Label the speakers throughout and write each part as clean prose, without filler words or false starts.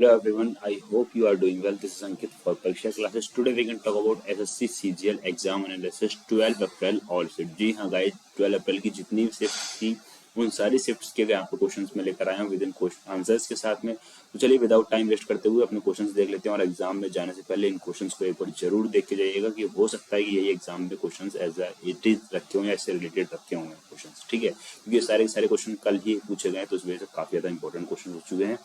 Speaker 1: Hello everyone, I hope you are doing well. This is Ankit for Pariksha classes. Today we can talk about SSC CGL exam analysis 12 April all shift. जी हाँ guys, 12 अप्रैल की जितनी भी shift थी उन सारी shifts के भी आपको क्वेश्चंस में लेकर आया हूँ विद इन आंसर्स के साथ में। तो चलिए विदाउट टाइम वेस्ट करते हुए अपने क्वेश्चंस देख लेते हैं और एग्जाम में जाने से पहले इन क्वेश्चंस को एक बार जरूर देख के जाइएगा कि हो सकता है कि यही एग्जाम में क्वेश्चंस एज इट इज रखे हों या इससे रिलेटेड रखे होंगे क्वेश्चंस, ठीक है, क्योंकि ये सारे के सारे क्वेश्चन कल ही पूछे गए तो इस वजह से काफी ज्यादा इंपॉर्टेंट क्वेश्चन हो चुके हैं।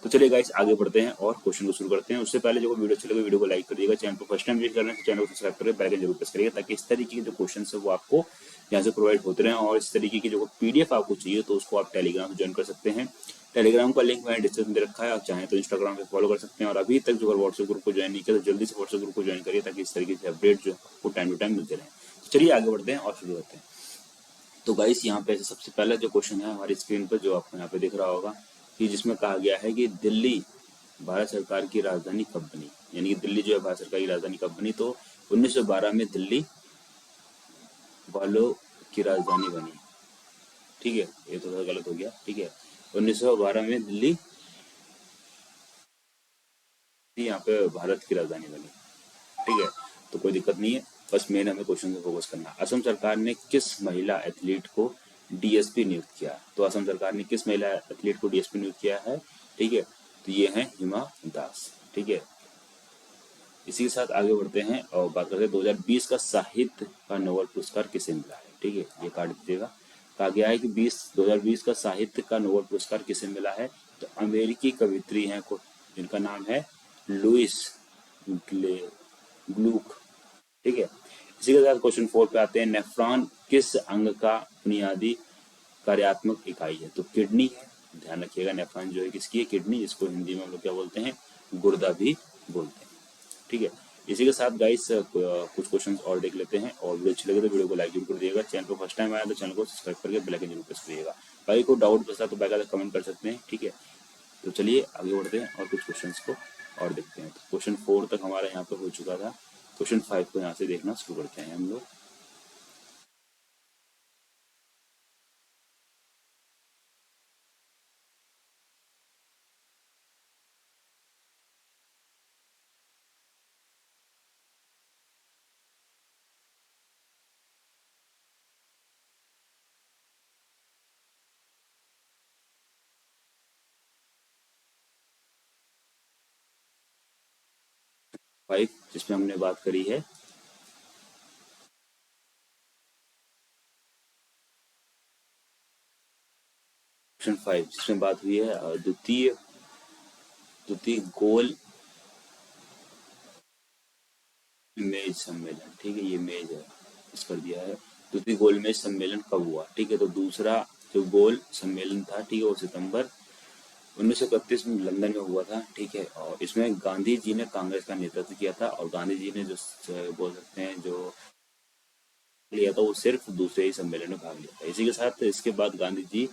Speaker 1: तो चलिए गाइस आगे बढ़ते हैं और क्वेश्चन को शुरू करते हैं। उससे पहले जो वीडियो चलेगा वीडियो को लाइक कर दिएगा, चैनल को फर्स्ट टाइम विजिट करना है तो चैनल को सब्सक्राइब करके बेल आइकन जरूर प्रेस करिएगा ताकि इस तरीके के जो क्वेश्चन है वो आपको यहाँ से प्रोवाइड होते रहे और इस तरीके की जो पीडीएफ आपको चाहिए तो उसको आप टेलीग्राम से ज्वाइन कर सकते हैं। टेलीग्राम का लिंक मैंने डिस्क्रिप्शन में रखा है, आप चाहें तो इंस्टाग्राम पे फॉलो कर सकते हैं। और अभी तक जो व्हाट्सएप ग्रुप को ज्वाइन नहीं किया तो जल्दी से व्हाट्सएप ग्रुप को ज्वाइन करिए ताकि इस तरीके से अपडेट जो आपको टाइम टू टाइम मिलते रहे। तो चलिए आगे बढ़ते हैं और शुरू करते हैं। तो गाइस यहाँ पे सबसे पहला जो क्वेश्चन है हमारी स्क्रीन पर जो आपको यहाँ पे दिख रहा होगा कि जिसमें कहा गया है कि दिल्ली भारत सरकार की राजधानी कब बनी, यानी कि दिल्ली जो है भारत सरकार की राजधानी कब बनी। तो 1912 में दिल्ली वालों की राजधानी बनी, ठीक है, ये तो थोड़ा गलत हो गया, ठीक है, 1912 में दिल्ली यहाँ पे भारत की राजधानी बनी, ठीक है, तो कोई दिक्कत नहीं है, बस मेन हमें क्वेश्चन पे फोकस करना है। असम सरकार ने किस महिला एथलीट को डीएसपी नियुक्त किया? तो असम सरकार ने किस महिला एथलीट को डीएसपी नियुक्त किया है, ठीक है, तो ये है हिमा दास, ठीक है। इसी के साथ आगे बढ़ते हैं और बात करते हैं 2020 का साहित्य का नोबेल पुरस्कार किसे मिला है, ठीक है, ये काट दीजिएगा। कहा गया है कि 2020 का साहित्य का नोबेल पुरस्कार किसे मिला है, तो अमेरिकी कवित्री हैं जिनका नाम है लुइस ग्लूक, ठीक है। इसी के साथ क्वेश्चन 4 पे आते हैं। नेफ्रॉन किस अंग का बुनियादी कार्यात्मक इकाई है? तो किडनी है, ध्यान रखिएगा, नेफ्रॉन जो है किसकी है? किडनी, जिसको हिंदी में हम लोग क्या बोलते हैं? गुर्दा भी बोलते हैं, ठीक है। इसी के साथ गाइस कुछ क्वेश्चंस और देख लेते हैं और वीडियो अच्छी लगे तो वीडियो को लाइक जरूर कर दिएगा। चैनल पर फर्स्ट टाइम आया तो चैनल को सब्सक्राइब करके बेल आइकन जरूर प्रेस करिएगा। भाई को डाउट बचता तो बैक कमेंट कर सकते हैं, ठीक है। तो चलिए आगे बढ़ते हैं और कुछ क्वेश्चंस को और देखते हैं। तो क्वेश्चन 4 तक हमारा यहाँ पे हो चुका था, क्वेश्चन 5 को यहाँ से देखना शुरू करते हैं हम लोग। फाइव जिसमें हमने बात करी है क्वेश्चन 5 जिसमें बात हुई है द्वितीय गोल मेज सम्मेलन, ठीक है, ये मेज है, इस पर दिया है द्वितीय गोल मेज सम्मेलन कब हुआ, ठीक है। तो दूसरा जो गोल सम्मेलन था, ठीक है, वो सितंबर 1931 में लंदन में हुआ था, ठीक है। और इसमें गांधी जी ने कांग्रेस का नेतृत्व किया था और गांधी जी ने जो बोल सकते हैं जो लिया था वो सिर्फ दूसरे ही सम्मेलन में भाग लिया था। इसी के साथ इसके बाद गांधी जी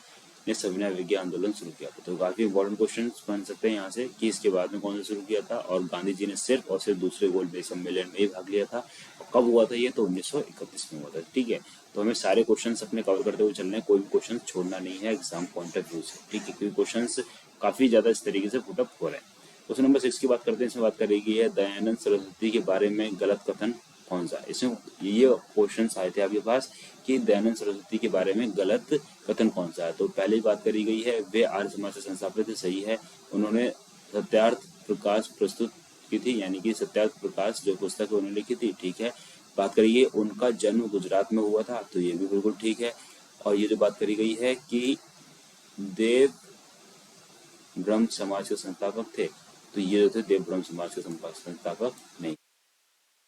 Speaker 1: ने सविनय अवज्ञा आंदोलन शुरू किया था। तो काफी इंपॉर्टेंट क्वेश्चन बन सकते हैं यहाँ से कि इसके बाद में कौन सा शुरू किया था और गांधी जी ने सिर्फ और सिर्फ दूसरे गोल मेज सम्मेलन में ही भाग लिया था। और कब हुआ था ये? तो 1931 में हुआ था, ठीक है। तो हमें सारे क्वेश्चन अपने कवर करते हुए चलने हैं, कोई भी क्वेश्चन छोड़ना नहीं है एग्जाम पॉइंट ऑफ व्यू से, ठीक है, क्योंकि क्वेश्चन काफी ज्यादा इस तरीके से पुटअप हो रहे हैं। क्वेश्चन नंबर 6 की बात करते हैं। इसमें बात करेगी है दयानंद सरस्वती के बारे में गलत कथन कौन सा? इसमें ये क्वेश्चन आए थे आपके पास कि दयानंद सरस्वती के बारे में गलत कथन कौन सा है। तो पहले ही बात करी गई है वे आर्य समाज से संस्थापित थे, सही है। उन्होंने सत्यार्थ प्रकाश प्रस्तुत की थी, यानी कि सत्यार्थ प्रकाश जो पुस्तक है उन्होंने लिखी थी, ठीक है। बात करिए उनका जन्म गुजरात में हुआ था, तो ये भी बिल्कुल ठीक है। और ये जो बात करी गई है कि देव ब्रह्म समाज के संस्थापक थे, तो ये जो थे देव ब्रह्म समाज के संस्थापक नहीं,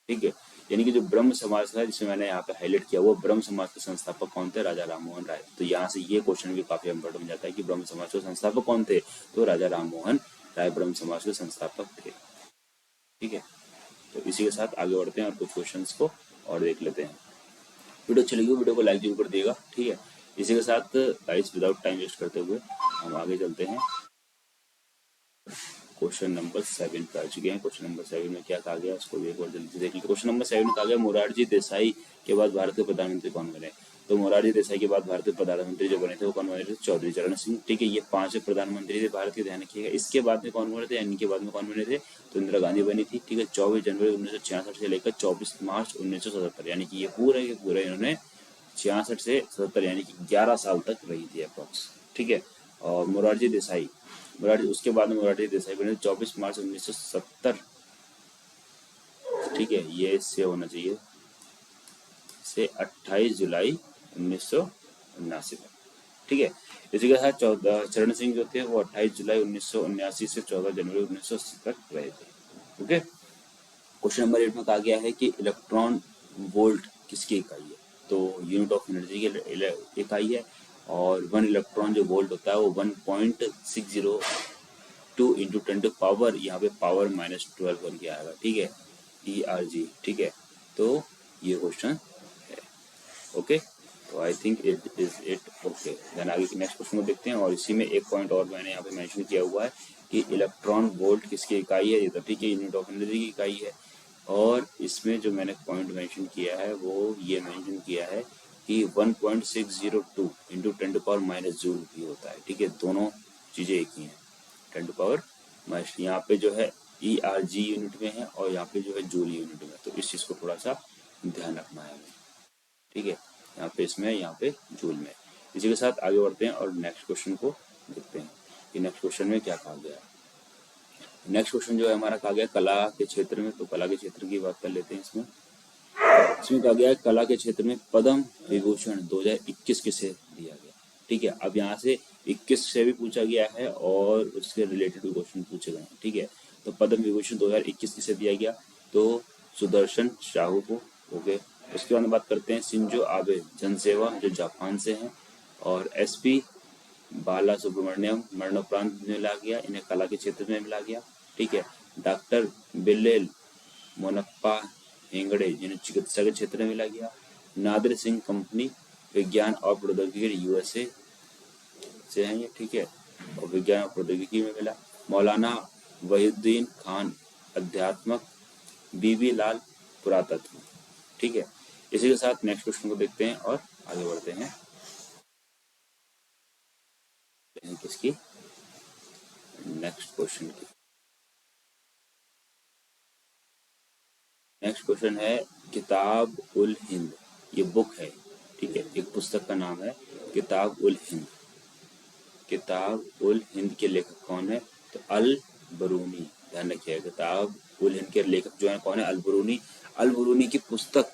Speaker 1: ठीक है। यानी कि जो ब्रह्म समाज था जिसे मैंने यहाँ पे हाईलाइट किया वो ब्रह्म समाज के संस्थापक कौन थे? राजा राममोहन राय। तो यहाँ से ये क्वेश्चन भी काफी इंपॉर्टेंट बन जाता है कि ब्रह्म समाज के संस्थापक कौन थे? तो राजा राममोहन राय ब्रह्म समाज के संस्थापक थे, ठीक है। तो इसी के साथ आगे बढ़ते हैं और कुछ क्वेश्चन को और देख लेते हैं। वीडियो अच्छी लगी वीडियो को लाइक जरूर कर दिएगा, ठीक है। इसी के साथ गाइस विदाउट टाइम वेस्ट करते हुए हम आगे चलते हैं। क्वेश्चन नंबर 7 पे आ चुके हैं। क्वेश्चन नंबर 7 में क्या कहा गया उसको भी एक बार जल्दी से देख लीजिए। क्वेश्चन नंबर 7 में कहा गया मोरारजी देसाई के बाद भारत के प्रधानमंत्री कौन बने? तो मोरारजी देसाई के बाद भारतीय प्रधानमंत्री जो बने थे वो कौन बने थे? चौधरी चरण सिंह। ठीक है, ये 5 प्रधानमंत्री थे भारत के, ध्यान रखिएगा। इसके बाद में कौन बने थे, इनके बाद में कौन बने थे? तो इंदिरा गांधी बनी थी। ठीक है, 24 जनवरी 1966 से लेकर 24 मार्च 1977, यानी कि ये पूरे के पूरे इन्होंने 66 से 77 यानी कि 11 साल तक रही थी अप्रॉक्स। ठीक है, और मोरारजी देसाई, मोरारजी उसके बाद में मोरारजी देसाई बने 24 मार्च 1970। ठीक है, ये इससे होना चाहिए से 28 जुलाई 1979 तक। ठीक है, इसी के साथ चरण सिंह जो थे वो 28 जुलाई 1979 से 14 जनवरी 1980 तक रहे थे। ओके, क्वेश्चन नंबर 8 में कहा गया है कि इलेक्ट्रॉन वोल्ट किसकी इकाई है? तो यूनिट ऑफ एनर्जी की इकाई है, और 1 इलेक्ट्रॉन जो वोल्ट होता है वो 1.602 इंटू 10 पावर, यहाँ पे पावर -12 करके आएगा। ठीक है, ERG। ठीक है, तो ये क्वेश्चन है। ओके, तो I think it is it. Okay, then आगे के नेक्स्ट क्वेश्चन को देखते हैं, और इसी में एक पॉइंट और मैंने यहाँ पे मेंशन किया हुआ है कि इलेक्ट्रॉन वोल्ट किसकी इकाई है? ये तो ठीक है, यूनिट ऑफ एनर्जी की इकाई है। और इसमें जो मैंने पॉइंट मेंशन किया है वो ये मेंशन किया है कि 1.602 इंटू 10 पावर माइनस जूल भी होता है। ठीक है, दोनों चीजें एक ही हैं, 10 पावर माइनस। यहाँ पे जो है ERG यूनिट में है और यहाँ पे जो है जूल यूनिट में, तो इस चीज को थोड़ा सा ध्यान रखना है हमें। ठीक है, यहाँ पे इसमें, यहाँ पे जूल में। इसी के साथ आगे बढ़ते हैं और नेक्स्ट क्वेश्चन को देखते हैं कि नेक्स्ट क्वेश्चन में क्या कहा गया है। नेक्स्ट क्वेश्चन जो है हमारा कहा गया कला के क्षेत्र में, तो कला के क्षेत्र की बात कर लेते हैं। इसमें कहा गया है कला के क्षेत्र में पद्म विभूषण 2021 किसे दिया गया? ठीक है, अब यहाँ से 21 से भी पूछा गया है और उसके रिलेटेड भी क्वेश्चन पूछे गए हैं। ठीक है, तो पद्म विभूषण 2021 किसे दिया गया? तो सुदर्शन साहू को। ओके, उसके बाद बात करते हैं शिंजो आबे जनसेवा जो जापान से हैं, और SP बाला सुब्रमण्यम मरणोपरांत मिला गया, इन्हें कला के क्षेत्र में मिला गया। ठीक है, डॉक्टर बिल्लेल मोनप्पा हेंगड़े जिन्हें चिकित्सा के क्षेत्र में मिला गया। नादिर सिंह कंपनी विज्ञान और प्रौद्योगिकी USA से हैं ये। ठीक है, और विज्ञान और प्रौद्योगिकी में मिला। मौलाना वहीउद्दीन खान अध्यात्मक, BB लाल पुरातत्व। ठीक है, इसी के साथ नेक्स्ट क्वेश्चन को देखते हैं और आगे बढ़ते हैं किसकी, नेक्स्ट क्वेश्चन की। नेक्स्ट क्वेश्चन है किताब उल हिंद, ये बुक है। ठीक है, एक पुस्तक का नाम है किताब उल हिंद। किताब उल हिंद के लेखक कौन है? तो अल बरूनी, ध्यान रखिएगा। किताब उल हिंद के लेखक जो है कौन है? अल बरूनी। अल बरूनी की पुस्तक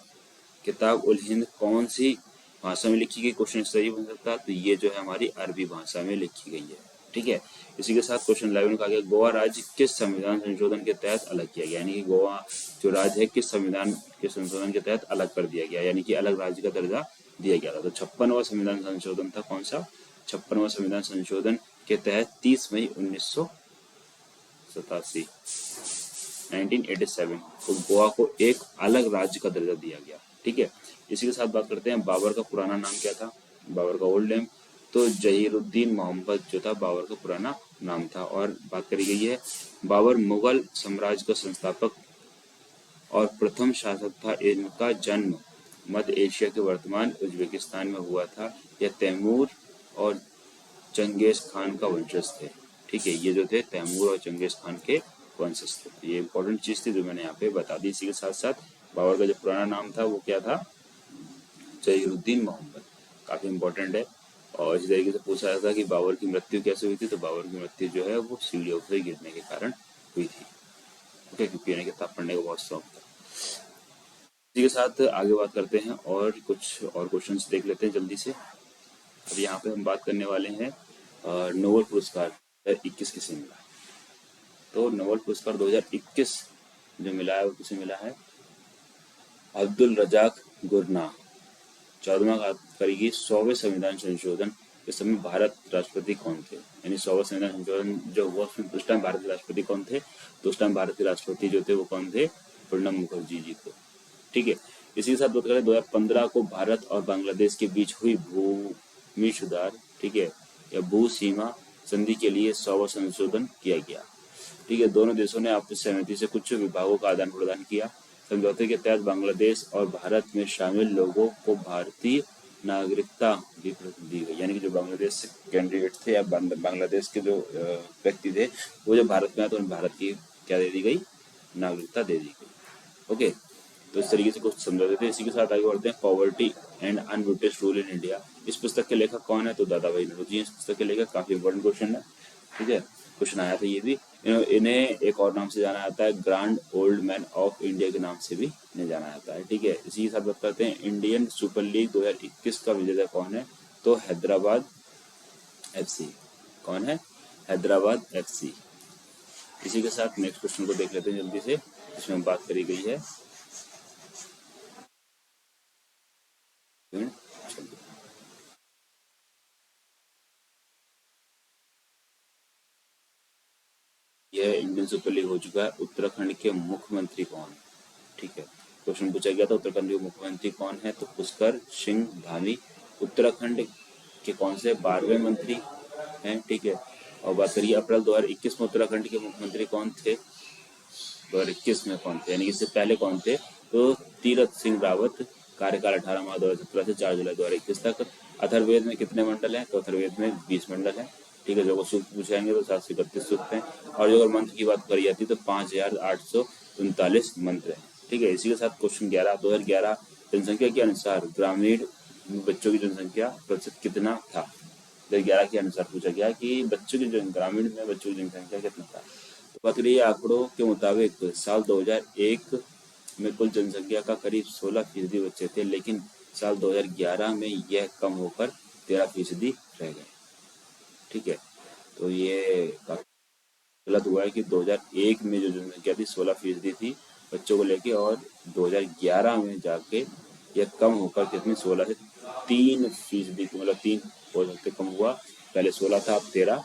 Speaker 1: किताब उल हिंद कौन सी भाषा में लिखी गई? क्वेश्चन सही बन सकता है, तो ये जो है हमारी अरबी भाषा में लिखी गई है। ठीक है, इसी के साथ क्वेश्चन 11 कहा गया गोवा राज्य किस संविधान संशोधन के तहत अलग किया गया? यानी कि गोवा जो राज्य है किस संविधान के संशोधन के तहत अलग कर दिया गया, यानी कि अलग राज्य का दर्जा दिया गया था। तो 56वां संविधान संशोधन था। कौन सा? 56वां संविधान संशोधन के तहत 30 मई 1987 1987 को गोवा को एक अलग राज्य का दर्जा दिया गया। ठीक है, इसी के साथ बात करते हैं बाबर का पुराना नाम क्या था? बाबर का ओल्ड नेम तो जहीरुद्दीन मोहम्मद जो था बाबर का पुराना नाम था। और बात करी गई है बाबर मुगल साम्राज्य का संस्थापक और प्रथम शासक था। इनका जन्म मध्य एशिया के वर्तमान उज्बेकिस्तान में हुआ था। यह तैमूर और चंगेज खान का वंशज थे। ठीक है, ये जो थे तैमूर और चंगेज खान के वंशज थे। ये इंपॉर्टेंट चीज थी जो मैंने यहाँ पे बता दी। इसी के साथ साथ बाबर का जो पुराना नाम था वो क्या था? जहीरुद्दीन मोहम्मद, काफी इंपॉर्टेंट है। और इसी तरीके से पूछा था कि बाबर की मृत्यु कैसे हुई थी? तो बाबर की मृत्यु जो है वो सीढ़ियों से गिरने के कारण हुई थी। ओके, क्योंकि इन्हें किताब पढ़ने का बहुत शौक था। इसी के साथ आगे बात करते हैं और कुछ और क्वेश्चंस देख लेते हैं जल्दी से। अब यहाँ पे हम बात करने वाले हैं नोबेल पुरस्कार 2021 किसे मिला? तो नोबेल पुरस्कार 2021 जो मिला है वो किसे मिला है? अब्दुल रजाक गुरनाह। 14वां बात करेगी 100वें संविधान संशोधन के समय भारत राष्ट्रपति कौन थे? यानी 100वां संविधान संशोधन जो हुआ उसमें उस टाइम भारत के राष्ट्रपति कौन थे? तो उस टाइम भारत के राष्ट्रपति जो थे वो कौन थे? प्रणब मुखर्जी जी थे। ठीक है, इसी के साथ बात करें 2015 को भारत और बांग्लादेश के बीच हुई भूमि सुधार, ठीक है, या भू सीमा संधि के लिए 100वां संशोधन किया गया। ठीक है, दोनों देशों ने आपसी सहमति से कुछ विभागों का आदान प्रदान किया। समझौते के तहत बांग्लादेश और भारत में शामिल लोगों को भारतीय नागरिकता भी दी गई, यानी कि जो बांग्लादेश से कैंडिडेट थे या बांग्लादेश के जो व्यक्ति थे वो जब भारत में आए तो उन्हें भारत की क्या दे दी गई, नागरिकता दे दी गई। ओके, तो इस तरीके से कुछ समझा देते हैं। इसी के साथ आगे बढ़ते हैं, poverty and un-British rule in India. इस पुस्तक के लेखक कौन है, तो दादा भाई नौरोजी हैं इस पुस्तक के लेखक। काफी इंपॉर्टेंट क्वेश्चन है, ठीक है, क्वेश्चन आया था ये भी। इन्हें एक और नाम से जाना जाता है, grand old man of India के नाम से भी इन्हें जाना जाता है, ठीक है। इसी के साथ बात करते हैं, इंडियन सुपर लीग 2021 का विजेता कौन है, तो हैदराबाद FC। कौन है, हैदराबाद FC। इसी के साथ नेक्स्ट क्वेश्चन को देख लेते हैं जल्दी से, इसमें बात करी गई है। यह इंडियन सुपर लीग हो चुका है। उत्तराखंड के मुख्यमंत्री कौन, ठीक है, क्वेश्चन पूछा गया था उत्तराखंड के मुख्यमंत्री कौन है, तो पुष्कर सिंह धामी उत्तराखंड के कौन से 12वें मंत्री हैं, ठीक है। और बात करिए अप्रैल 2021 में उत्तराखंड के मुख्यमंत्री कौन थे, 2021 में कौन थे, यानी इससे पहले कौन थे, तो तीरथ सिंह रावत। कार्यकाल 18 मार्च 2017 से 4 जुलाई 2021 तक। अथर्ववेद में कितने मंडल हैं, तो अथर्ववेद में 20 मंडल हैं, ठीक है। जो को सूक्त पूछेंगे तो 731 सूक्त हैं। और जो अगर मंत्र की बात करी जाती है तो 5839 मंत्र हैं, ठीक है। इसी के साथ क्वेश्चन 11, 2011 जनसंख्या के अनुसार ग्रामीण बच्चों की जनसंख्या प्रतिशत कितना था। 2011 के अनुसार पूछा गया कि बच्चों की ग्रामीण में बच्चों की जनसंख्या कितना था। तो बात करिए आंकड़ों के मुताबिक साल 2001 में कुल जनसंख्या का करीब 16% बच्चे थे, लेकिन साल 2011 में यह कम होकर 13% रह गए, ठीक है। तो ये काफी गलत हुआ है कि 2001 में जो जनसंख्या थी 16% थी बच्चों को लेके, और 2011 में जाके यह कम होकर कितनी 16 से 3%, मतलब 3% कम हुआ। पहले 16 था, अब 13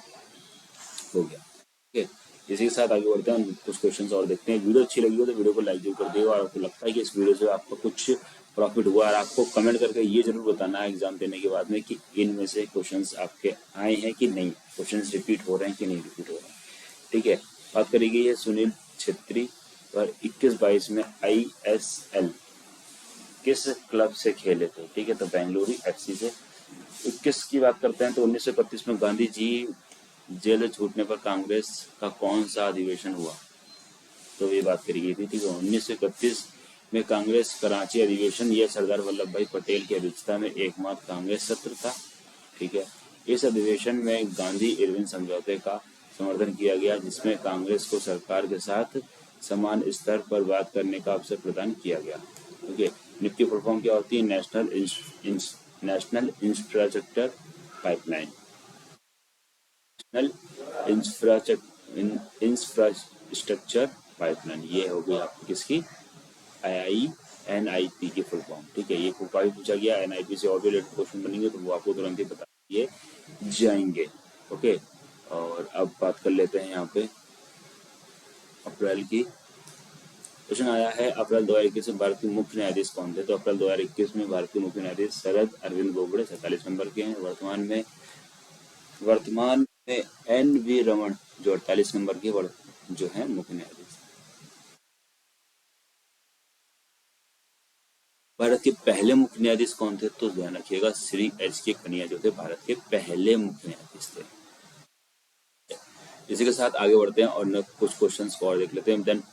Speaker 1: हो गया, ठीक है। इसी के साथ आगे बढ़ते हैं, कुछ क्वेश्चंस और देखते हैं। वीडियो अच्छी लगी हो तो वीडियो को लाइक जरूर कर दिएगा, और आपको लगता है कि इस वीडियो से आपको कुछ प्रॉफिट हुआ, और आपको कमेंट करके ये जरूर बताना है एग्जाम देने के बाद में कि इनमें से क्वेश्चंस आपके आए हैं कि नहीं, क्वेश्चंस रिपीट हो रहे हैं कि नहीं रिपीट हो रहे हैं, ठीक है। बात करी गई है सुनील छेत्री और 21-22 में ISL किस क्लब से खेले थे, ठीक है, तो बेंगलुरु FC से। 21 की बात करते हैं तो 1931 में गांधी जी जेल छूटने पर कांग्रेस का कौन सा अधिवेशन हुआ, तो ये बात करी गई थी, ठीक है। 1931 में कांग्रेस कराची अधिवेशन, यह सरदार वल्लभ भाई पटेल की अध्यक्षता में एकमात्र कांग्रेस सत्र था, ठीक है। इस अधिवेशन में गांधी इरविन समझौते का समर्थन किया गया, जिसमें कांग्रेस को सरकार के साथ समान स्तर पर बात करने का अवसर प्रदान किया गया, ठीक है। निफ्टी फुल फॉर्म क्या होती है, national infrastructure pipeline, national infrastructure pipeline, ये हो गई आपकी किसकी, NIP की फुल फॉर्म, ठीक है। ये काफी पूछा गया, NIP से और भी रिलेटेड क्वेश्चन बनेंगे तो वो आपको तुरंत ही बता दिए जाएंगे, ओके। और अब बात कर लेते हैं यहाँ पे अप्रैल की। क्वेश्चन आया है, अप्रैल 2021 में भारत के मुख्य न्यायाधीश कौन थे, तो अप्रैल 2021 में भारत के मुख्य न्यायाधीश शरद अरविंद बोबड़े 47 नंबर के हैं। वर्तमान में NV रमन जो 48 नंबर के जो है मुख्य न्यायाधीश। भारत के पहले मुख्य न्यायाधीश कौन थे, तो ध्यान रखिएगा श्री HK कनिया जो थे भारत के पहले मुख्य न्यायाधीश थे। इसी के साथ आगे बढ़ते हैं और कुछ क्वेश्चंस को और देख लेते हैं। देन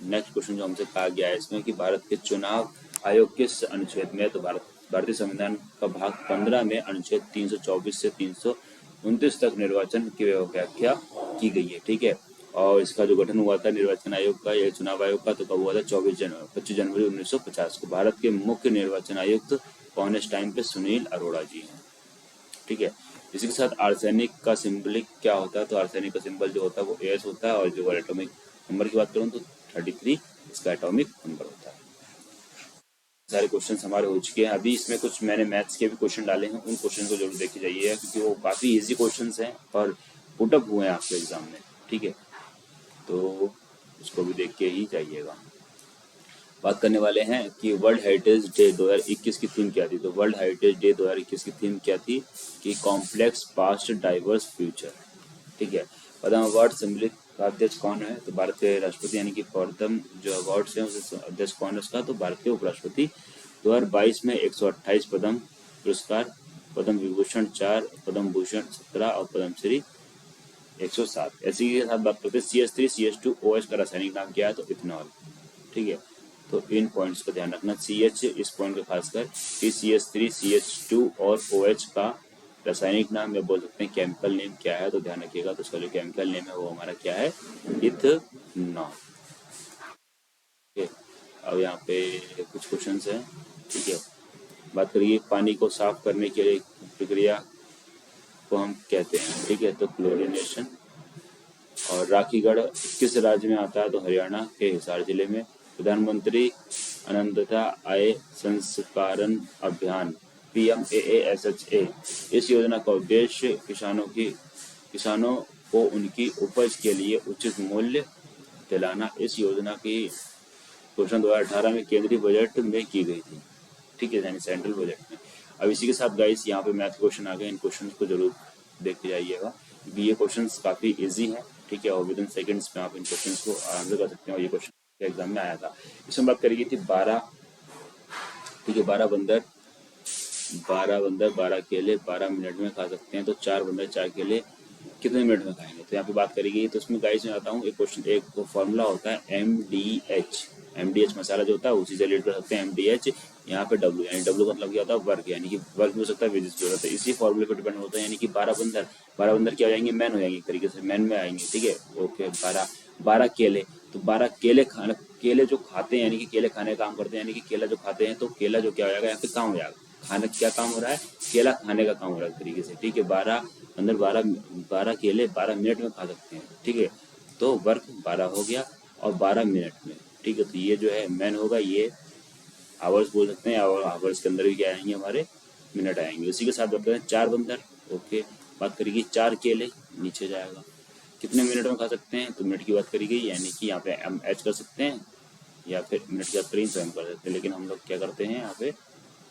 Speaker 1: नेक्स्ट क्वेश्चन जो हमसे कहा गया है इसमें कि भारत के चुनाव आयोग किस अनुच्छेद में, तो भारतीय संविधान का भाग 15 में अनुच्छेद 324 से 329 तक निर्वाचन की व्याख्या की गई है, ठीक है। और इसका जो गठन हुआ था निर्वाचन आयोग का या चुनाव आयोग का, तो कब हुआ था, 25 जनवरी 1950 को। भारत के मुख्य निर्वाचन आयुक्त कौन इस टाइम पे, सुनील अरोड़ा जी हैं, ठीक है। इसी के साथ आर्सेनिक का सिंबल क्या होता है, तो आर्सेनिक का सिंबल जो होता है वो AS होता है, और जो एटॉमिक नंबर की बात करूँ तो 33 इसका एटॉमिक नंबर होता है। सारे क्वेश्चंस हमारे हो चुके हैं। अभी इसमें कुछ मैंने मैथ्स के भी क्वेश्चन डाले हैं, उन क्वेश्चन को जरूर देखे जाइए क्योंकि वो काफी इजी क्वेश्चंस हैं और पुटअप हुए हैं आपके एग्जाम में, ठीक है, तो उसको भी देख के ही जाइएगा। बात करने वाले हैं कि वर्ल्ड हेरिटेज डे 2021 की थीम क्या थी, तो वर्ल्ड हेरिटेज डे 2021 की थीम क्या थी कि कॉम्प्लेक्स पास्ट डाइवर्स फ्यूचर, ठीक है। पद्म अवार्ड सम्मिलित का अध्यक्ष कौन है, तो भारत के राष्ट्रपति, यानी कि पद्म जो अवार्ड है उसे अध्यक्ष कौन है उसका, तो भारत के उपराष्ट्रपति। 2022 में 128 पद्म पुरस्कार, पद्म विभूषण 4, पद्म भूषण 17 और पद्मश्री 107। ऐसी के साथ बात करते हैं CH3 CH2OH का रासायनिक नाम क्या है, तो इथेनॉल। ठीक है, तो इन पॉइंट्स का ध्यान रखना, CH इस पॉइंट का खासकर कि CH3 CH2 और OH का रासायनिक नाम या बोल सकते हैं केमिकल नेम क्या है, तो ध्यान रखिएगा। तो इसका जो केमिकल नेम है वो हमारा क्या है, इथेनॉल। ठीक है, अब यहाँ पे कुछ क्वेश्चंस हैं। ठीक है, बात करिए पानी को साफ करने के लिए प्रक्रिया को हम कहते हैं। ठीक है, तो क्लोरीनेशन। और राखीगढ़ किस राज्य में आता है, तो हरियाणा के हिसार जिले में। प्रधानमंत्री अनंतता आय संस्करण अभियान PMAASHA, इस योजना का उद्देश्य किसानों को उनकी उपज के लिए उचित मूल्य दिलाना। इस योजना की घोषणा 2018 में केंद्रीय बजट में की गई थी। ठीक है, यानी सेंट्रल बजट में। अब इसी के साथ गाइस यहाँ पे मैथ क्वेश्चन आ गए, इन क्वेश्चन को जरूर देख के जाइएगा क्योंकि ये क्वेश्चन काफी इजी है। ठीक है, और विद इन सेकेंड्स में आप इन क्वेश्चन को आंसर कर सकते हैं। और ये क्वेश्चन एग्जाम में आया था। इसमें बात करी गई थी 12। ठीक है, 12 बंदर 12 केले 12 मिनट में खा सकते हैं, तो 4 बंदर 4 केले कितने मिनट में खाएंगे, तो यहाँ पे बात करेगी। तो उसमें गाइस मैं आता हूँ एक क्वेश्चन, एक फॉर्मूला होता है MDH मसाला जो होता है उसी से रिलेट कर सकते हैं। MDH यहाँ पे W, यानी W मतलब क्या होता है, वर्क, यानी कि वर्क भी हो सकता है, विजिट भी हो सकता है। इसी फॉर्मूले पर डिपेंड होता है, यानी कि 12 बंदर क्या हो जाएंगे, मैन हो जाएंगे, एक तरीके से मैन में आएंगे। ठीक है, ओके। 12 केले, तो 12 केले खाना, केले जो खाते हैं यानी कि केले खाने का काम करते हैं, यानी कि केला जो खाते हैं, तो केला जो क्या हो जाएगा यहाँ पे काम हो जाएगा, खाने क्या काम हो रहा है, केला खाने का काम हो रहा है एक तरीके से। ठीक है, 12 केले 12 मिनट में खा सकते हैं। ठीक है, तो वर्क 12 हो गया और 12 मिनट में। ठीक है, तो ये जो है मैन होगा, ये आवर्स बोल सकते हैं, और आवर्स के अंदर भी क्या आएंगे, हमारे मिनट आएंगे। उसी के साथ बात करें 4 बंदर, ओके। बात करेगी 4 केले, नीचे जाएगा, कितने मिनट में खा सकते हैं, तो मिनट की बात करी गई, यानी कि यहाँ पे MH कर सकते हैं या फिर मिनट की बात करें तो M कर सकते हैं। लेकिन हम लोग क्या करते हैं, यहाँ पे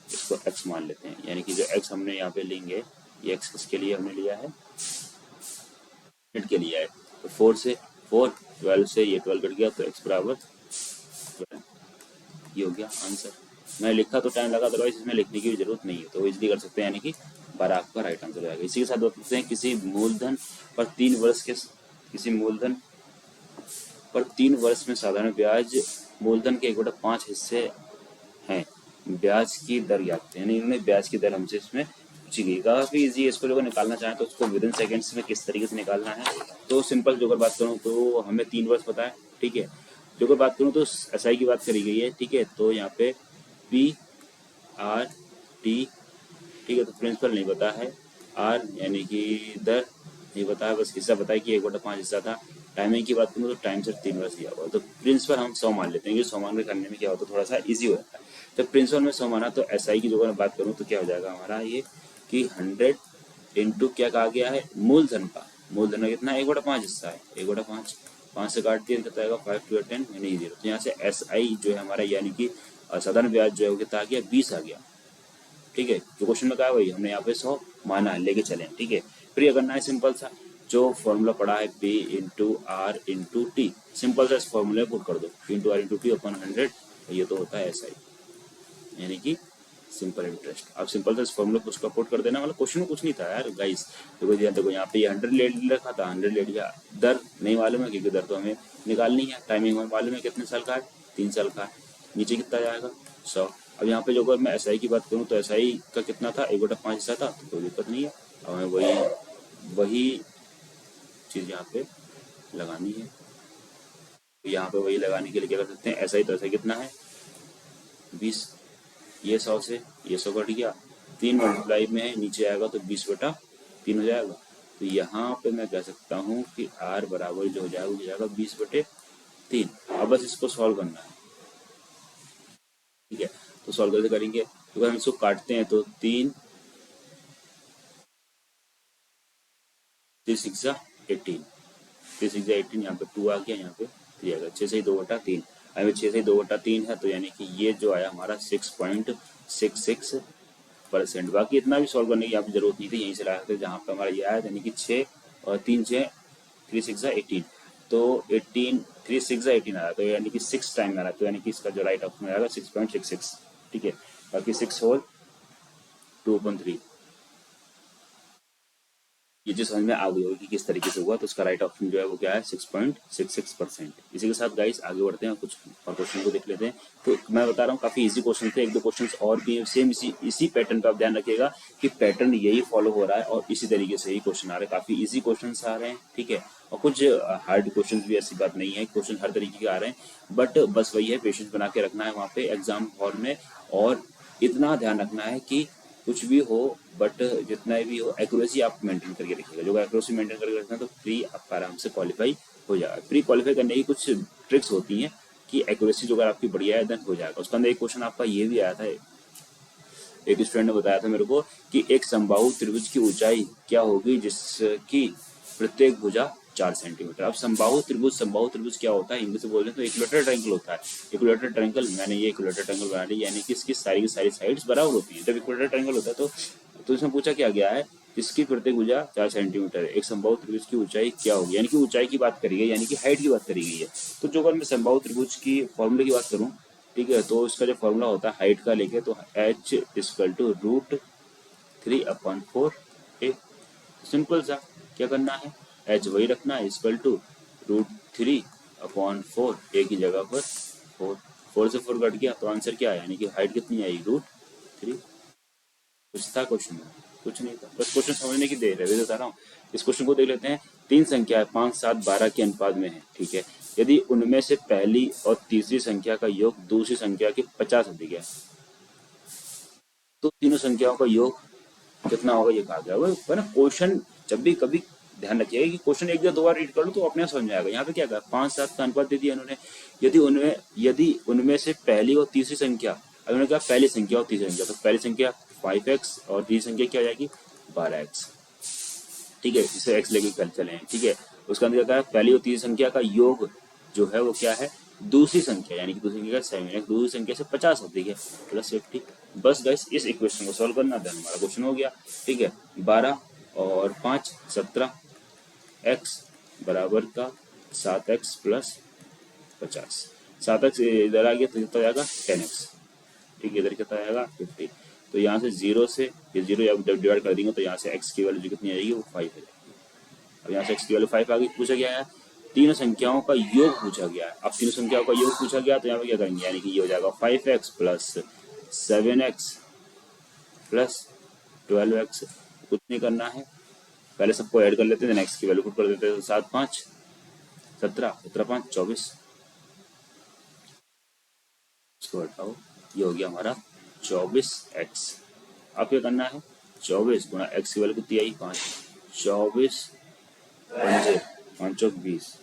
Speaker 1: इसको X मान लेते हैं, यानी कि जो X हमने यहाँ पे लेंगे, ये X किसके लिए हमने लिया है, मिनट के लिए है। तो 4 से 4, 12 से ये 12 कट गया, तो X बराबर 12। ये हो गया आंसर। मैं लिखा तो टाइम लगा, अदरवाइज इसमें लिखने की भी जरूरत नहीं है, तो इजीली कर सकते हैं, यानी कि 12 आपका राइट आंसर हो जाएगा। इसी के साथ बात करते हैं किसी मूलधन पर 3 वर्ष में साधारण ब्याज मूलधन के 1/5 हिस्से हैं। ब्याज की दर ज्ञात करें, यानी इन्होंने ब्याज की दर हमसे इसमें पूछी गई। काफी इजी है, इसको जो निकालना चाहें तो उसको विद इन सेकेंड्स में किस तरीके से निकालना है, तो सिंपल जो अगर बात करूँ तो हमें 3 वर्ष पता है। ठीक है, जो अगर बात करूँ तो SI की बात करी गई है। ठीक है, तो यहाँ पे PRT, ठीक है, तो प्रिंसिपल नहीं पता है, R यानी कि दर नहीं पता है, बस हिस्सा पता है कि 1/5 हिस्सा था। टाइमिंग की बात करूँ तो टाइम सिर्फ 3 वर्ष दिया हुआ, तो प्रिंसिपल हम 100 मान लेते हैं, कि 100 मान के करने में क्या होता है, थोड़ा सा इजी हो जाता है। जब प्रिंसिपल में 100 माना तो SI की जो अगर बात करूँ तो क्या हो जाएगा हमारा ये कि 100 इंटू क्या कहा गया है, मूलधन का, मूलधन का कितना 1/5 हिस्सा है, 1/5, 5 से काट दिया कितना आएगा, 5 2 10 यानी 0। तो यहाँ से SI जो है हमारा, यानी कि साधारण ब्याज जो है वो कितना आ गया, 20 आ गया। ठीक है, जो क्वेश्चन में कहा है वही हमने यहाँ पे 100 माना है, लेके चले। ठीक है, फिर ये करना है सिंपल सा, जो फॉर्मूला पड़ा है P into R into T, simple सा इस फॉर्मूले पुट कर दो, P into R into T अपन 100, ये तो होता है SI, यानी कि सिंपल इंटरेस्ट। अब सिंपल सा इस फॉर्मूले को उसका पुट कर देना, मतलब क्वेश्चन में कुछ नहीं था यार गाइस। देखो यहाँ पे 100 ले रखा था, 100 ले लिया, दर नहीं मालूम है क्योंकि दर तो हमें निकालनी है, टाइमिंग हमें मालूम है कितने साल का है, 3 साल का है, नीचे कितना जाएगा 100। अब यहाँ पे जो अगर मैं SI की बात करूँ तो SI का कितना था, 1/5 हिस्सा था, तो कोई दिक्कत नहीं है। अब हमें वही चीज़ यहाँ पे लगानी है, तो यहाँ पे वही लगाने के लिए क्या कर सकते हैं, SI तो SI कितना है 20, ये 100 से ये 100 कट गया, 3 मल्टीप्लाई में है, नीचे आएगा तो 20/3 हो जाएगा। तो यहाँ पे मैं कह सकता हूँ कि R बराबर जो हो जाएगा वो हो जाएगा 20/3। अब बस इसको सॉल्व करना है। ठीक है, तो सॉल्व कैसे करेंगे, तो अगर हम इसको काटते हैं तो 3 3 6 18, 3 6 18, यहाँ पे 2 आ गया, यहाँ पे 3 आ गया, 6 से 2/3। अगर 6 से 2/3 है तो यानी कि ये जो आया हमारा 6.66%। बाकी इतना भी सॉल्व करने की यहाँ पे जरूरत नहीं थी, यहीं से लाया था जहाँ पे हमारा ये आया, यानी कि 6 और 3 6 3 6 18, तो 18 3 6 18 आ रहा, तो यानी कि 6 टाइम आ रहा, तो यानी कि इसका जो राइट ऑप्शन आएगा 6.66। ठीक है, बाकी 6 होल 2/3। ये चीज समझ में आ गई होगी कि किस तरीके से हुआ, तो उसका राइट ऑप्शन जो है वो क्या है 6.66%। इसी के साथ गाइस आगे बढ़ते हैं, कुछ और क्वेश्चन को देख लेते हैं। तो मैं बता रहा हूँ काफी इजी क्वेश्चन थे, एक दो क्वेश्चन और भी हैं सेम इसी पैटर्न का। आप ध्यान रखिएगा कि पैटर्न यही फॉलो हो रहा है और इसी तरीके से ही क्वेश्चन आ रहे हैं, काफी इजी क्वेश्चन आ रहे हैं, ठीक है। और कुछ हार्ड क्वेश्चन भी, ऐसी बात नहीं है, क्वेश्चन हर तरीके के आ रहे हैं, बट बस वही है, पेशेंस बना के रखना है वहाँ पे एग्जाम हॉल में, और इतना ध्यान रखना है कि कुछ भी हो बट जितना भी हो एक्यूरेसी आप मेंटेन करके रखिएगा। जो एक्यूरेसी मेंटेन करके रखना तो प्री आपका आराम से क्वालिफाई हो जाएगा। प्री क्वालिफाई करने की कुछ ट्रिक्स होती हैं कि एक्यूरेसी जो अगर आपकी बढ़िया है देन हो जाएगा। उसके अंदर एक क्वेश्चन आपका ये भी आया था, एक स्टूडेंट ने बताया था मेरे को कि एक समबाहु त्रिभुज की ऊंचाई क्या होगी जिसकी प्रत्येक भुजा 4 सेंटीमीटर। अब समबाहु त्रिभुज क्या होता है, हिंदी से बोल रहे तो इक्विलेटरल ट्रायंगल होता है। इक्विलेटरल ट्रायंगल, मैंने ये इक्विलेटरल ट्रायंगल बना ली, यानी कि इसकी सारी की सारी साइड्स बराबर होती है। जब इक्विलेटरल ट्रायंगल होता है तो इसमें पूछा क्या गया है, जिसकी प्रत्येक भुजा 4 सेंटीमीटर है, एक समबाहु त्रिभुज की ऊंचाई क्या होगी, यानी कि ऊंचाई की बात करी गई, यानी कि हाइट की बात करी गई है। तो जो अगर मैं समबाहु त्रिभुज की फॉर्मूले की बात करूं, ठीक है, तो इसका जो फॉर्मूला होता है हाइट का लेके, तो h = √3/4 a। सिंपल सा, क्या करना है, h वही रखना है, √3/4, a की जगह पर 4 से 4 कट गया तो आंसर क्या है, यानी कि हाइट कितनी आई, √3। कुछ था क्वेश्चन में, कुछ नहीं था, बस क्वेश्चन समझने की देर है, वैसे बता रहा हूँ। इस क्वेश्चन को देख लेते हैं। 3 संख्याएं 5, 7, 12 के अनुपात में है, ठीक है। यदि उनमें से पहली और तीसरी संख्या का योग दूसरी संख्या के 50 अधिक है, तो तीनों संख्याओं का योग कितना होगा, ये कहा गया होगा ना। क्वेश्चन जब भी कभी ध्यान रखिएगा कि क्वेश्चन एक या दो बार रीड कर लो तो अपने आप समझ में आएगा। यहाँ पे क्या कहा, 5, 7 का अनुपात दे दिया इन्होंने। यदि उनमें से पहली और तीसरी संख्या, अब उन्होंने कहा पहली संख्या और तीसरी संख्या, तो पहली संख्या 5x और तीसरी संख्या क्या हो जाएगी 12x, ठीक है, इसे x लेके कल चले, ठीक है। उसका अंदर क्या है, पहली और तीसरी संख्या का योग जो है वो क्या है, दूसरी संख्या, यानी कि दूसरी संख्या 7 दूसरी संख्या से 50 अधिक है, प्लस 50। बस गाइस इस इक्वेशन को सॉल्व करना, देन हमारा क्वेश्चन हो गया, ठीक है। 12 और 5 17, x बराबर का 7x + 50। 7x इधर आ गया तो कितना जाएगा 10x, ठीक है, इधर कितना आएगा 50। तो यहाँ से 0 से ये 0 जब डिवाइड कर देंगे तो यहाँ से x की वैल्यू कितनी आएगी, वो 5 है। अब यहाँ से x की वैल्यू 5 आ गई। पूछा गया है तीनों संख्याओं का योग पूछा गया है। अब तीनों संख्याओं का योग पूछा गया तो यहाँ पे क्या करेंगे, यानी कि ये हो जाएगा 5x + 7x + 12x। कुछ नहीं करना है, पहले सबको ऐड कर लेते हैं, x की वैल्यू पुट कर देते हैं। 7 5 17, 17 5 24, इसको हटाओ, ये हो गया हमारा 24x। अब क्या करना है, 24 गुणा x की वैल्यू कितनी आई 5, 24 5 5 20,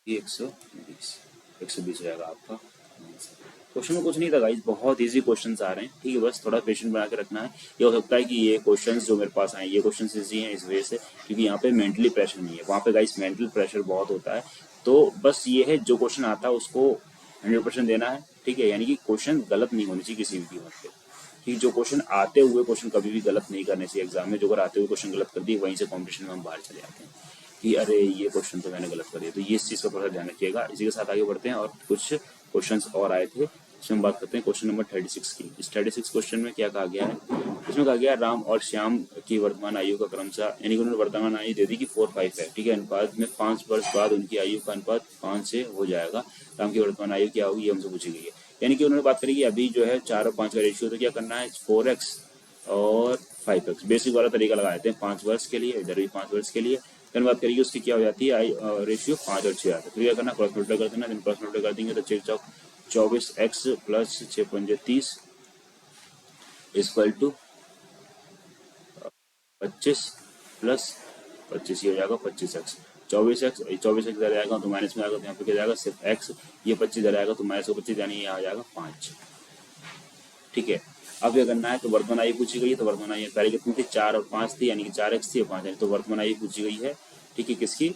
Speaker 1: ये 120, 120 रहेगा आपका आंसर। क्वेश्चन में कुछ नहीं था गाइस, बहुत इजी क्वेश्चंस आ रहे हैं, ठीक है, बस थोड़ा पेशेंट बना के रखना है। ये हो सकता है कि ये क्वेश्चंस जो मेरे पास आए ये क्वेश्चंस इजी हैं इस वजह से, क्योंकि यहाँ पे मेंटली प्रेशर नहीं है, वहाँ पे गाइस मेंटल प्रेशर बहुत होता है। तो बस ये है, जो क्वेश्चन आता है उसको 100% देना है, ठीक है, यानी कि क्वेश्चन गलत नहीं होनी चाहिए किसी भी कीमत पे, कि जो क्वेश्चन आते हुए क्वेश्चन कभी भी गलत नहीं करने चाहिए एग्जाम में। जो अगर आते हुए क्वेश्चन गलत कर दिए, वहीं से कॉम्पिटिशन में हम बाहर चले जाते हैं कि अरे ये क्वेश्चन तो मैंने गलत कर दिया। तो ये इस चीज़ का थोड़ा ध्यान रखिएगा। इसी के साथ आगे बढ़ते हैं, और कुछ क्वेश्चंस और आए थे, इसमें बात करते हैं क्वेश्चन नंबर 36 की। इस 36 क्वेश्चन में क्या कहा गया है, इसमें कहा गया राम और श्याम की वर्तमान आयु का क्रमशः, यानी कि उन्होंने वर्तमान आयु दे दी कि 4 5 है, ठीक है, अनुपात में 5 वर्ष बाद उनकी आयु का अनुपात 5 से हो जाएगा। राम की वर्तमान आयु क्या होगी, ये हमसे पूछी गई है। यानी कि उन्होंने बात करी कि अभी जो है 4 और 5 का रेशियो, तो क्या करना है 4x और 5x, बेसिक वाला तरीका लगा देते हैं 5 वर्ष के लिए, इधर भी 5 वर्ष के लिए। फिर बात करेंगे उसकी क्या हो जाती है रेशियो 5 और 6 आता है। तो क्या करना, क्रॉस मल्टीप्लाई कर देना, देन क्रॉस मल्टीप्लाई कर देंगे तो 6 चौक 24x + 6 पंजे 30 = 25 + 25, ये हो जाएगा 25x। 24x इधर आएगा तो माइनस में आएगा, तो यहाँ पे क्या जाएगा सिर्फ x, ये 25 इधर आएगा तो -25, यानी यहाँ आ जाएगा 5, ठीक है। अब क्या करना है, तो वर्तमान आयु पूछी गई है, तो वर्तमान आयु पहले कितनी थी 4 और 5 थी, यानी कि 4x थी और 5 है, तो वर्तमान आयु पूछी गई है, ठीक है, किसकी,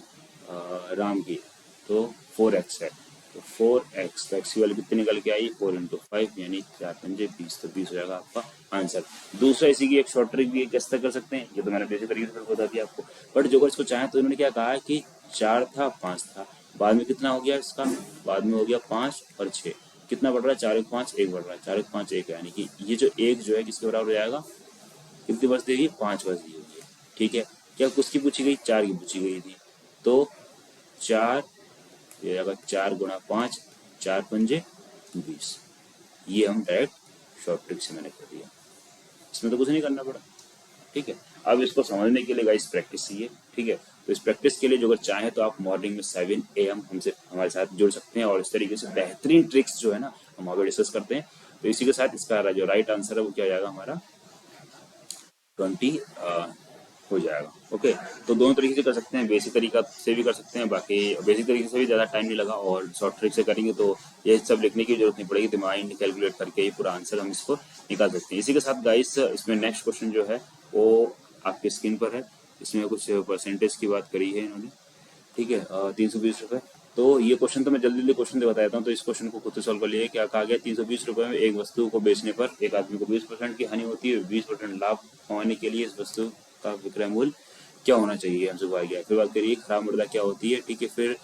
Speaker 1: राम की, तो 4x है, तो 4x, तो x की वैल्यू कितनी निकल के आई 4 × 5, यानी 4 पंजे 20, तो 20 हो जाएगा आपका आंसर। दूसरा इसी की एक शॉर्ट ट्रिक भी किस तरह कर सकते हैं, ये तो मैंने बेसिक तरीके से बता दिया आपको, बट जो अगर इसको चाहें तो इन्होंने क्या कहा कि 4 था 5 था, बाद में कितना हो गया इसका, बाद में हो गया 5 और 6, कितना बढ़ रहा है, 4 1 5 1 बढ़ रहा है, 4 1 5 1, यानी कि ये जो एक जो है किसके बराबर हो जाएगा, कितनी बच देगी, 5 बच दी हुई है। ठीक है, क्या किसकी पूछी गई, 4 की पूछी गई थी, तो 4 ये जाएगा 4 गुणा 5, 4 पंजे 20। ये हम डायरेक्ट शॉर्ट ट्रिक से मैंने कर दिया, इसमें तो कुछ नहीं करना पड़ा। ठीक है, अब इसको समझने के लिए गाइस प्रैक्टिस चाहिए। ठीक है, तो इस प्रैक्टिस के लिए जो अगर चाहे तो आप मॉर्निंग में 7 AM हमसे हमारे साथ जुड़ सकते हैं और इस तरीके से बेहतरीन ट्रिक्स जो है ना हम वहाँ पे डिस्कस करते हैं। तो इसी के साथ इसका जो राइट आंसर है वो क्या जाएगा हमारा 20 हो जाएगा। ओके, तो दोनों तरीके से कर सकते हैं, बेसिक तरीका से भी कर सकते हैं, बाकी बेसिक तरीके से भी ज़्यादा टाइम नहीं लगा, और शॉर्ट ट्रिक से करेंगे तो ये सब लिखने की जरूरत नहीं पड़ेगी, तो माइंड कैलकुलेट करके ही पूरा आंसर हम इसको निकाल सकते हैं। इसी के साथ गाइस इसमें नेक्स्ट क्वेश्चन जो है वो आपकी स्क्रीन पर है, इसमें कुछ परसेंटेज की बात करी है इन्होंने। ठीक है, 320 रुपये। तो ये क्वेश्चन तो मैं जल्दी जल्दी क्वेश्चन बता देता हूँ, तो इस क्वेश्चन को खुद से सॉल्व कर लिए। क्या कहा गया, 320 रुपये में एक वस्तु को बेचने पर एक आदमी को 20% की हानि होती है, 20% लाभ कमाने के लिए इस वस्तु का विक्रय मूल्य क्या होना चाहिए, हमसे कहा गया। फिर बात करिए खराब मृदा क्या होती है। ठीक है, फिर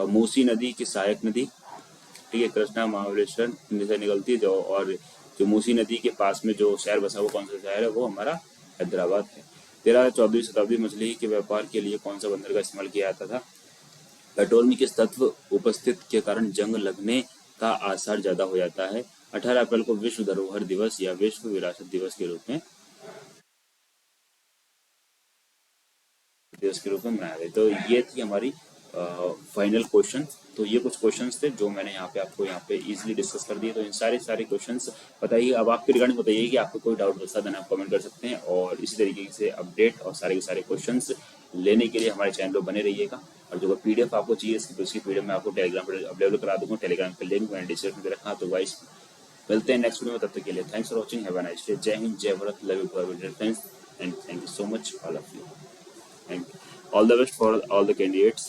Speaker 1: मूसी नदी की सहायक नदी, ठीक है, कृष्णा महाबलेश्वर से निकलती है, जो और जो मूसी नदी के पास में जो शहर बसा वो कौन सा शहर है, वो हमारा हैदराबाद है। 13-14वीं शताब्दी मछली के व्यापार के लिए कौन सा बंदर का इस्तेमाल किया जाता था। पेट्रोल में किस तत्व उपस्थित के कारण जंग लगने का आसार ज्यादा हो जाता है। 18 अप्रैल को विश्व धरोहर दिवस या विश्व विरासत दिवस के रूप में मनाया गया। तो ये थी हमारी फाइनल क्वेश्चन। तो ये कुछ क्वेश्चंस थे जो मैंने यहाँ पे आपको यहाँ पे इजीली डिस्कस कर दिए। तो इन सारे क्वेश्चंस बताइए, अब आपके रिगार्डिंग बताइए कि आपको कोई डाउट बचता है, आप कमेंट कर सकते हैं। और इसी तरीके से अपडेट और सारे के सारे क्वेश्चंस लेने के लिए हमारे चैनल पर बने रहिएगा। और जो PDF आपको चाहिए उसकी PDF मैं आपको टेलीग्राम पर अवेलेबल करा दूंगा। टेलीग्राम का लिंक मैंने डिस्क्रिप्शन में रखा। तो वाइस मिलते हैं नेक्स्ट वीडियो में, तब तक के लिए thanks for watching, have a nice day. जय हिंद, जय Bharat, love you for friends, and thank you so much all of you, and all the best for all the candidates.